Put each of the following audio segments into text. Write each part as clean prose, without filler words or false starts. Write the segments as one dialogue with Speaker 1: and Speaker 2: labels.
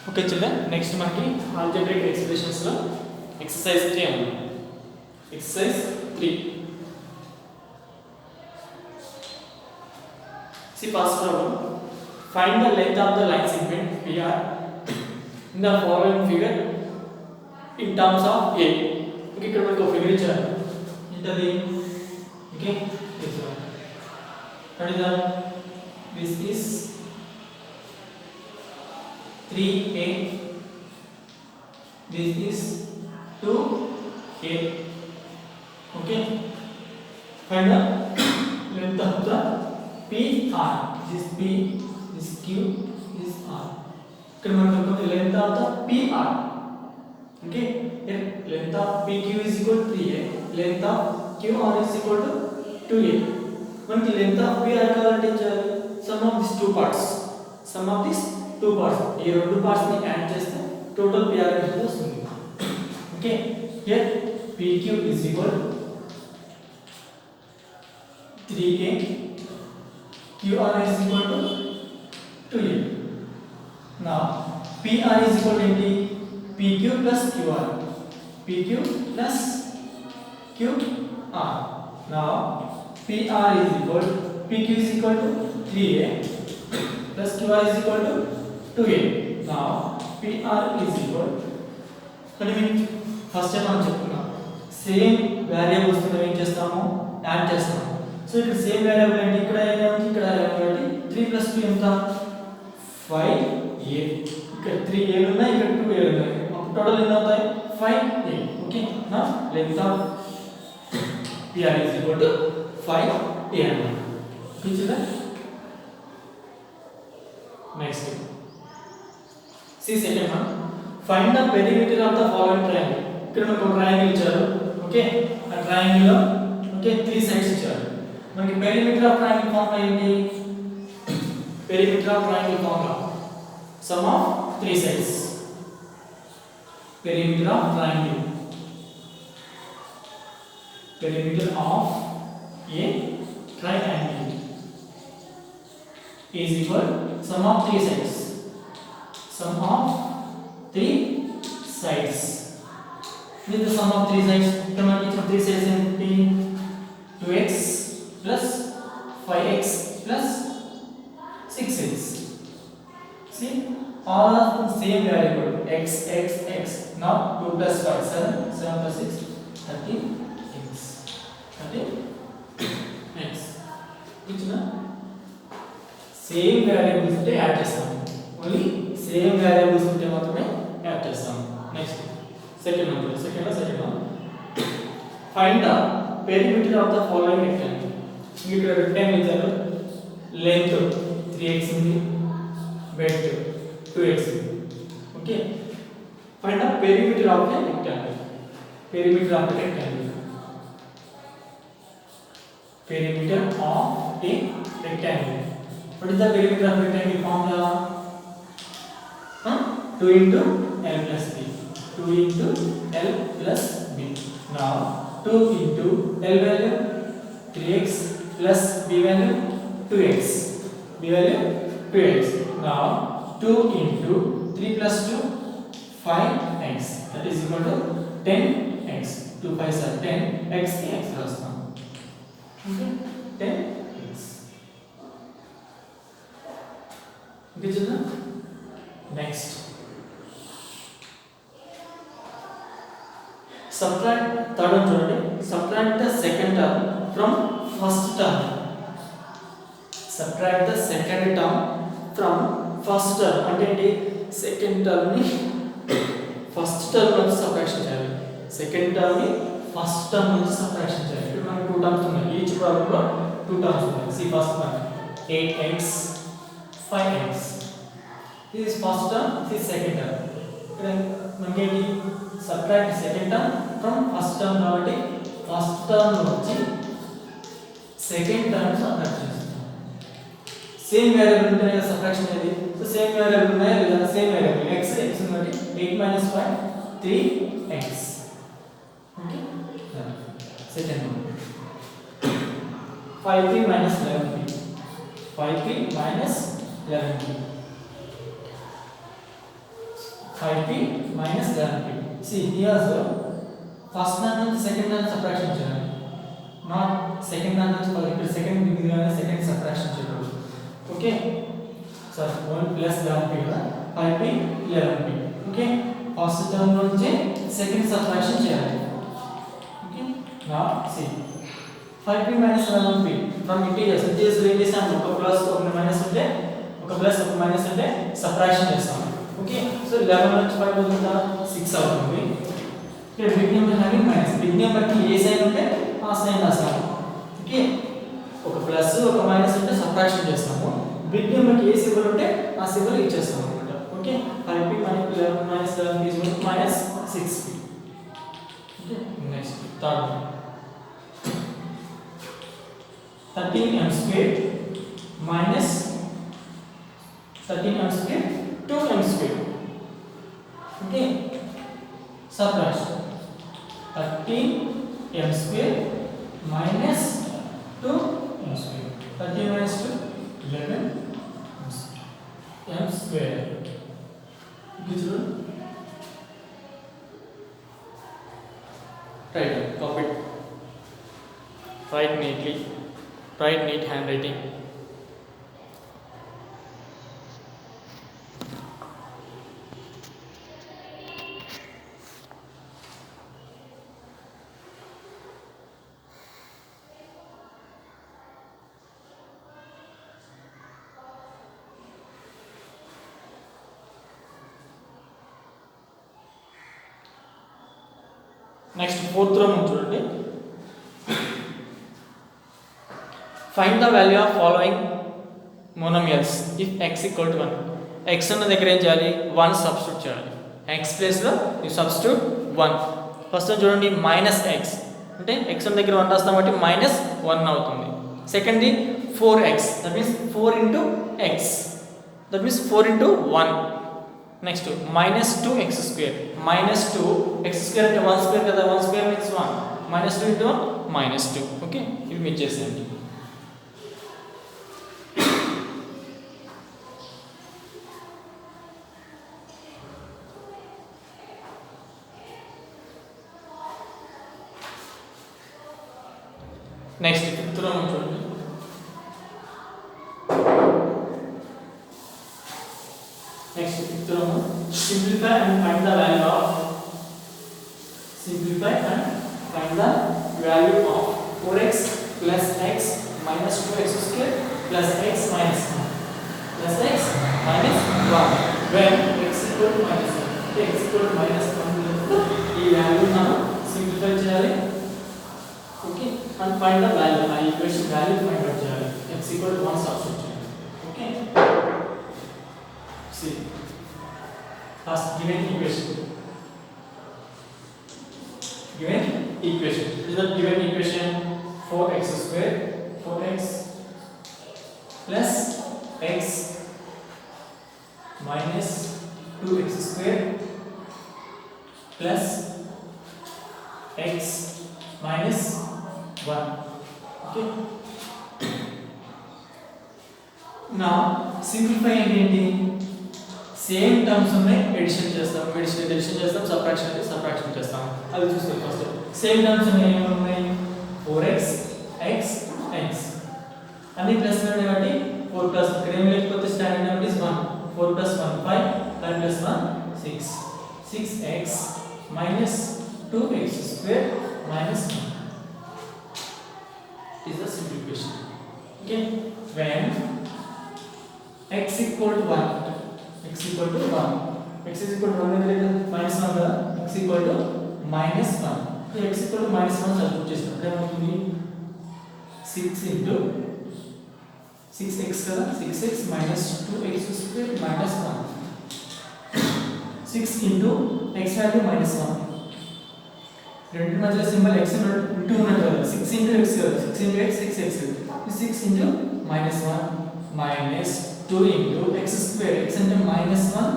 Speaker 1: Okay children next మనకి algebraic expressions లో exercise 3 ఉంది. Exercise 3 see first problem, find the length of the line segment PR in the following figure in terms of A. Okay ఇక్కడ మనకు ఒక figure ఇచ్చారు ఏంటది okay this one what is that this is 3A, this is 2A. Okay, find the length of the PR. This P, this Q, this R. ఇక్కడ మనకు length of the PR. Okay, here length of PQ is equal to 3A, length of QR is equal to 2A. మనకి length of PR కావాలంటే sum of these two parts, sum of these two parts, ఈ రెండు parts ని add చేస్తే total PR వస్తుంది. Okay, here PQ is equal to 3A, QR is equal to 2A. Now PR is equal to PQ plus QR, PQ plus QR. Now PR is equal to PQ is equal to 3A plus QR is equal to 2A. Now PR is equal to first time మనం చెప్పుకున్నాం same variables ని ఏం చేస్తాము add చేస్తాము. So ఇక్కడ same variable అంటే ఇక్కడ ఏమవుతుంది ఇక్కడ ఏమవుతుంది 3 + 2 ఎంత 5A. ఇక్కడ 3A లు ఉన్నాయి ఇక్కడ 2A లు ఉన్నాయి అప్పుడు టోటల్ ఎంత అవుతాయి 5A. ఓకే నా length of PR is equal to 5A అన్నమాట. Clear? Next see second one, find the perimeter of the following triangle. ఇక్కడ మనకు ఒక ట్రయాంగిల్ ఇచ్చారు. ఓకే ఆ ట్రయాంగిల్ లో ఓకే 3 సైడ్స్ ఇచ్చారు. మనకి perimeter of triangle ఫార్ములా ఏంటి? perimeter of triangle formula sum of 3 sides. perimeter of triangle, perimeter of a triangle is equal sum of 3 sides, sum of 3 sides. With the sum of 3 sides, ఇక్కడ మనకి ఇచ్చిన 3 sides ఏంటి 2x plus 5x plus 6x. See, all are the same variable x x x. Now 2 plus 5 7, 7 plus 6 13x, 13x. ఇచ్చిన same variables ఉంటే add చేస్తాం. Only same variables ఉంటే మాత్రమే add చేస్తాం. Next second one find the perimeter of the following rectangle. ఇక్కడ rectangle ఇచ్చారు. Length 3x ఉంది, breadth 2x ఉంది. Okay find the perimeter of a rectangle. perimeter of a rectangle, perimeter of a rectangle. What is the perimeter of rectangle formula? 2 into L plus B, 2 into L plus B. Now 2 into L value 3x plus B value 2x, B value 2x. Now 2 into 3 plus 2 5x, that is equal to 10x. 2 5s are 10, x x రాస్తాం. Okay, 10x. Okay children, next subtract third one చూడండి. subtract the second term from first term. subtract the second term from first term అంటే ఏంటి second term ని first term నుంచి subtraction చేయాలి. Second term ని first term నుంచి subtraction చేయాలి. ఇక్కడ మనకు 2 టర్మ్స్ ఉన్నాయి. ఈచ్ ప్రాబ్లమ్ లో 2 టర్మ్స్ ఉన్నాయి. see first one 8x 5x. this is first term, this is second term. ఇక్కడ మనకి ఏంటి subtract second term from first term కాబట్టి ఫస్ట్ టర్మ్ నుంచి సెకండ్ టర్మ్ సబ్ట్రాక్ట్ చేస్తాం. సేమ్ వేరియబుల్ ఉంటే సబ్ట్రాక్షన్ అనేది సో సేమ్ వేరియబుల్ ఉన్నాయా లేదా సేమ్ వేరియబుల్ x x ఉన్నది 8 - 5 3x. Okay second one 5p minus 11p, 5p minus 11p. 5p minus 11p. See here also first దాని నుంచి second దాన్ని subtraction చేయాలి, నాట్ సెకండ్ దాని నుంచి ఇక్కడ సెకండ్ బిగిన్ సెకండ్ సబ్ట్రాక్షన్ చేయాలి. ఓకే సార్ 1 ప్లస్ 11p కదా 5p 11p. Okay first term నుంచి సెకండ్ సబ్ట్రాక్షన్ చేయాలి. ఓకే నా సి 5p minus 11p from integers ఏం చేస్తాము, ఒక ప్లస్ ఒక మైనస్ ఉంటే ఒక ప్లస్ ఒక మైనస్ ఉంటే సబ్ట్రాక్షన్ చేస్తాము. ఓకే సో 11 నుంచి 5 పోతుందా 6 అవుతుంది. ఇక్కడ big number having minus, big number కి ఏ సైన్ ఉంటే ఆ సైన్ రాస్తాము. ఓకే ఒక ప్లస్ ఒక మైనస్ ఉంటే సబ్ట్రాక్షన్ చేస్తాము, బిగ్ నెంబర్ కి ఏ సింబల్ ఉంటే ఆ సింబల్ ఇచ్చేస్తాము అన్నమాట. Okay 5p minus 11p is minus 6p. Okay next third 13m squared minus 13m squared 2m squared. Okay subtraction 13m squared minus 2m squared. 13 minus 2 11 m squared. This one right, copy it, write neatly, write neat handwriting. Next fourth row చూడండి. Find the value of following monomials if x equal to 1. x ఉన్న దగ్గర ఏం చేయాలి, 1 substitute చేయాలి. x ప్లేస్లో you substitute 1. First చూడండి minus x అంటే x ఉన్న దగ్గర 1 రాస్తాం కాబట్టి మైనస్ 1 అవుతుంది. సెకండ్ది 4x, that means 4 into x, that means 4 into 1. Next minus 2x square, minus 2x square అంటే 1 స్క్వేర్ కదా, 1 square means 1, minus 2 into 1 minus 2. Okay ఇవి మీరు చేసేయండి. నెక్స్ట్ ఫిఫ్త్ రో చూడండి. నెక్స్ట్ ఫిఫ్త్ రో simplify and find the value of 4x plus x minus 2x square plus x minus 1 plus x minus 1 when x equal to minus 1. x equal to minus 1 ఈ value మనం simplify చేయాలి. Okay and find the value, ఆ equation value find out చేయాలి. x equal to 1 substitute చేయాలి. Okay see first given equation is the given equation 4x square plus x minus 2x square plus x minus 1. Okay now simplify ఏంటి, same terms ఉన్నాయి, edition చేస్తాం, edition చేస్తాం, subtraction చేస్తాం. అది చూస్తాం. First same terms ఉన్నాయి, ఏమున్నాయి 4x x x అన్ని ప్లస్ కాబట్టి 4 ప్లస్ ఇక్కడ ఏం లేకపోతే standard number is 1, 4 plus 1 5, 5 plus 1 6, 6x minus 2x square minus 1 is the simplification. Okay when x equal to 1, x equal to 1, x is equal to 1 అంటే minus 1 కదా, x equal to minus 1. So x equal to minus 1 substitute చేసినప్పుడు ఏమవుతుంది 6 into 6x కదా, 6x minus 2x square minus 1, 6 into x value minus 1. రెండు మధ్య symbol x into ఉన్నది కదా, 6 into x కదా, 6 into x 6x, 6 into minus 1 minus 2 into x square, x into minus 1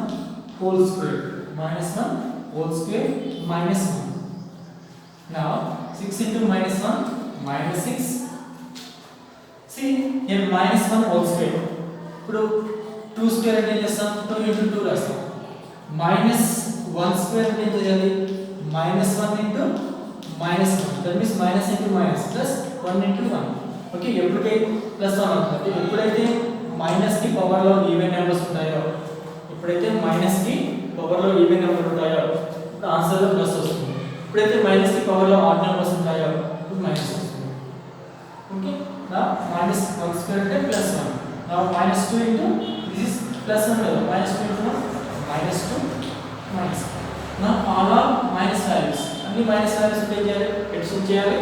Speaker 1: whole square, minus 1 whole square minus 1. Now 6 into minus 1 minus 6. See here minus 1 whole square. ఇప్పుడు 2 square అంటే చేస్తాం 2 into 2 రాస్తాం, minus 1 square అంటే ఎంత చేయాలి minus 1 into minus 1 that means minus into minus plus 1 into 1 okay ఎప్పుడైతే plus 1 అవుతుంది ఎప్పుడైతే మైనస్ కి పవర్ లో ఈవెన్ నెంబర్స్ ఉంటాయో ఎప్పుడైతే మైనస్ కి పవర్ లో ఈవెన్ నెంబర్ ఉంటాయో ఇప్పుడు ఆన్సర్ లో ప్లస్ వస్తుంది ఎప్పుడైతే మైనస్ కి పవర్ లో ఆడ్ నెంబర్స్ ఉంటాయో ఇప్పుడు మైనస్ వస్తుంది ఓకే now minus 1 square అంటే plus 1 now minus 2 into this is plus 1 కదా minus 2 into 1 minus 2 minus now all are minus values అన్ని మైనస్ వాల్యూస్ ఉంటే ఏం చేయాలి ఎడిషన్ చేయాలి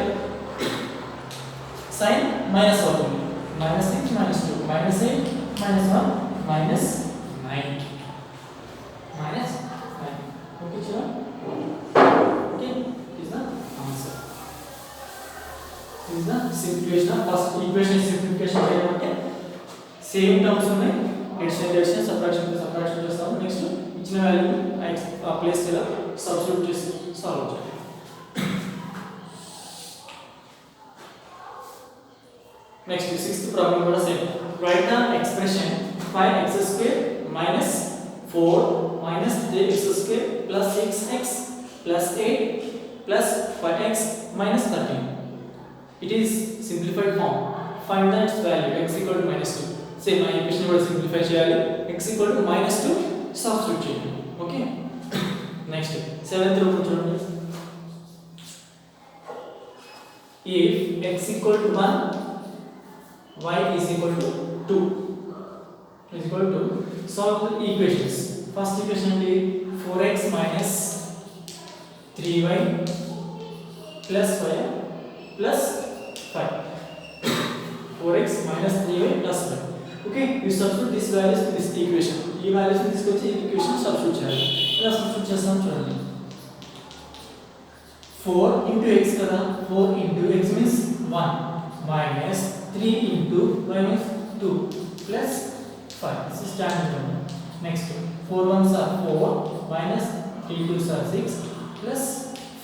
Speaker 1: సైన్ మైనస్ అవుతుంది minus 6 minus 2 minus 8 minus 1 minus 9 minus 9 okay children okay is the answer is the simplification first equation simplification చేయాలంటే same terms ఉన్నాయి addition subtraction చేస్తాము next ఇచ్చిన వాల్యూ ఆ ప్లేస్ ఇలా సబ్స్టిట్యూట్ చేసి సాల్వ్ చేయాలి next sixth problem కూడా same write the expression 5x square minus 4 minus 3x square plus 6x plus 8 plus 5x minus 13 it is simplified form find the its value x equal to minus 2 same ఆ equation కూడా simplify చేయాలి x equal to minus 2 substitute చేయండి okay next 7th rule చూడండి if x equal to 1 y is equal to 2 is equal to solve the equations first equation is 4x minus 3y plus y plus 5 4x minus 3y plus y okay you substitute these values in this equation ఈ values ని తీసుకొచ్చి ఈ equation substitute చేయాలి ఎలా substitute చేస్తాం చూడండి 4 into x కదా 4 into x means 1 minus 3 into minus 2 plus 5 this is standard number next 4 ones are 4 minus 3 twos are 6 plus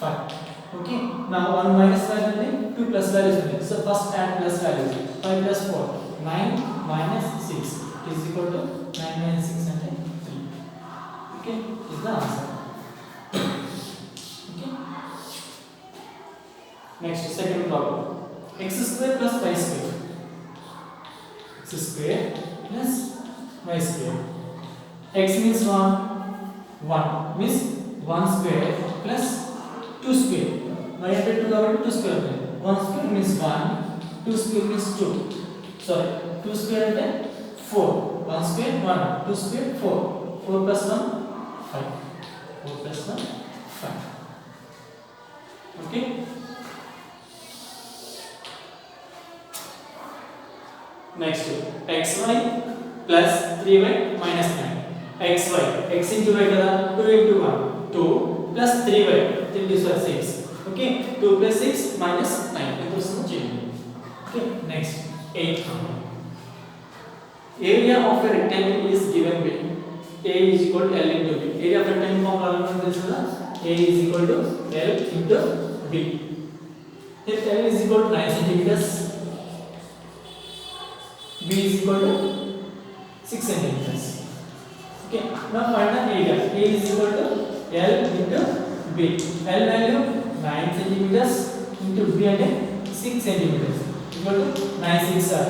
Speaker 1: 5 okay now 1 minus value and 2 plus values ఉంది so first add plus values 5 plus 4 9 minus 6 is equal to 9 minus 6 and 3 okay is the answer okay next second problem x square plus y square x square plus y square x means 1 means 1 square plus 2 square y అంటే 2 కాబట్టి 2 square అవుతుంది 1 square means 1 2 square means 2 sorry 2 square అంటే 4 1 square 1 2 square 4 4 plus 1 5 4 plus 1 5 okay next xy plus 3y minus 9 xy x into y kada 2 into 1 2 plus 3y 3 is 6 okay 2 plus 6 minus 9 ఎంత వస్తుందో చేయండి okay next 8 area of a rectangle is given by a is equal to l into b area of a rectangle formula ఏమని తెలుసు కదా a is equal to l into b if l is equal to 9 centimeters b is equal to 6 centimeters okay now find the area a is equal to l into b l value 9 centimeters into b అంటే 6 centimeters equal to 9 6 are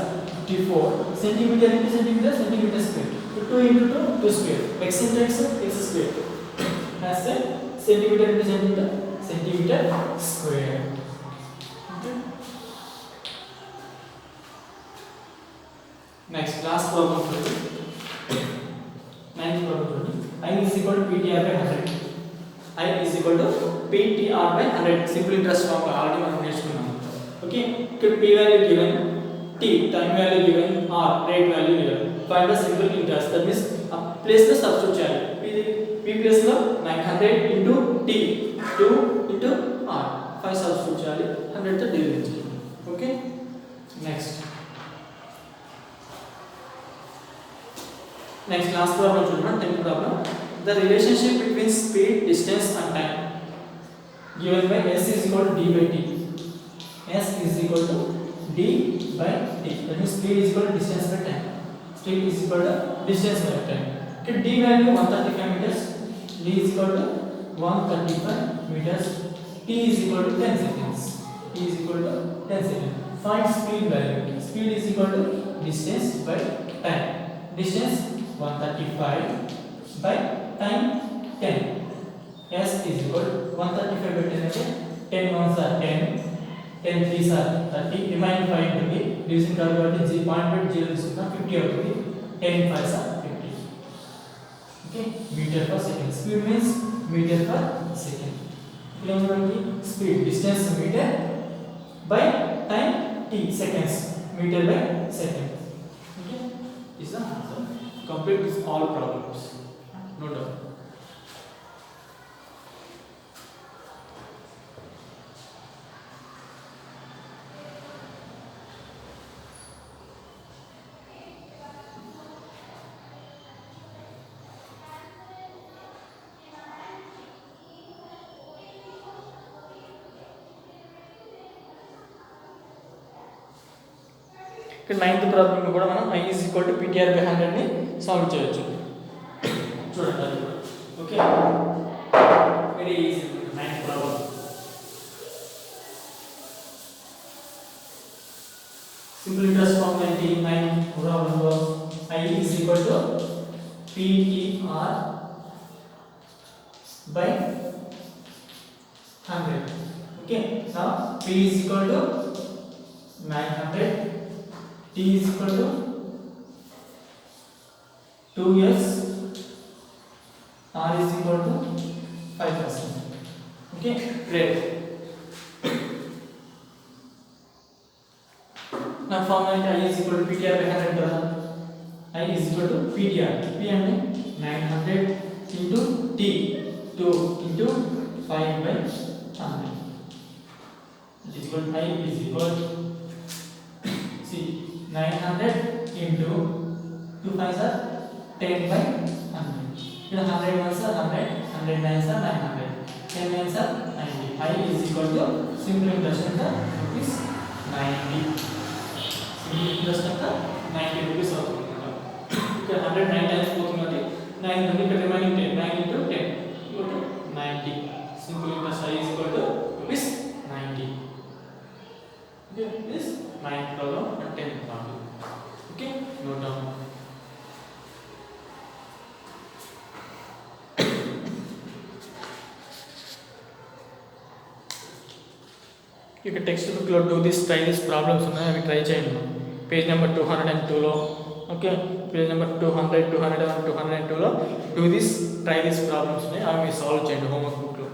Speaker 1: 54 centimeter into centimeter centimeter square so 2 into 2 2 square x into x x square as a centimeter into centimeter centimeter square okay next last problem for you ninth problem I is equal to PTR by 100 I is equal to PTR by 100 simple interest formula already మనం నేర్చుకున్నాం okay ఇక్కడ p value given t time value given r rate value given find the simple interest that means place the substitute చేయాలి p place లో 900 into t 2 into r 5 substitute చేయాలి 100 తో divide చేయాలి okay next next last problem children 10th problem the relationship between speed distance and time given by s is equal to d by t s is equal to d by t that means speed is equal to distance by time speed is equal to distance by time okay d value 135 meters d is equal to 135 meters, t is equal to 10 seconds. T is equal to 10 seconds. Find speed value. Speed is equal to distance by time. Distance 135 by time 10. S is equal to 135 by 10 is 10 ones are 10, 10 threes are 30, remaining 5 to be division కాబట్టి 0.0 తీసుకున్నా 50 అవుతుంది, 10 5s are 50. Okay, meter per second. Speed means meter per second. ఇక్కడ ఏమంటే speed distance meter by time t seconds, meter by second. Okay, is the answer. Complete with all problems. No doubt. ఇక్కడ 9th problem కూడా మనం I is equal to PTR by 100 ని solve చేయొచ్చు. చూడండి అది కూడా. Okay, very easy 9th problem. Simple interest formula ఏంటి? 9th ప్రాబ్లంలో I is equal to PTR by 100. Okay, now P is equal to 900, T is equal to 2s, R is equal to 5%. Okay, great. Now formula I is equal to PTR by 100 kada. I is equal to PTR. P ante 900 into T, 2 into 5 by 100. It is equal to I is equal to, see, 900 into 2 5s are 10 by 100. Here 100 ones are 100, 100 nines are 900, 10 nines are 90. I is equal to simple interest anta rupees 90. Simple interest anta 90 rupees అవుతుంది. ఇక్కడ 100 9 times పోతుంది, 9 ఉంది, ఇక్కడ remaining 10, 9 into 10 equal to 90. Simple interest I is equal to rupees 90. Okay, this 9th problem and 10th problem. Okay, note down. You can text book lo do this, try these problems ఉన్నాయి, అవి try చేయండి. Page number 202 లో, okay, page number 200 201 202 లో do this, try these problems ఉన్నాయి, అవి మీరు solve చేయండి homework book లో.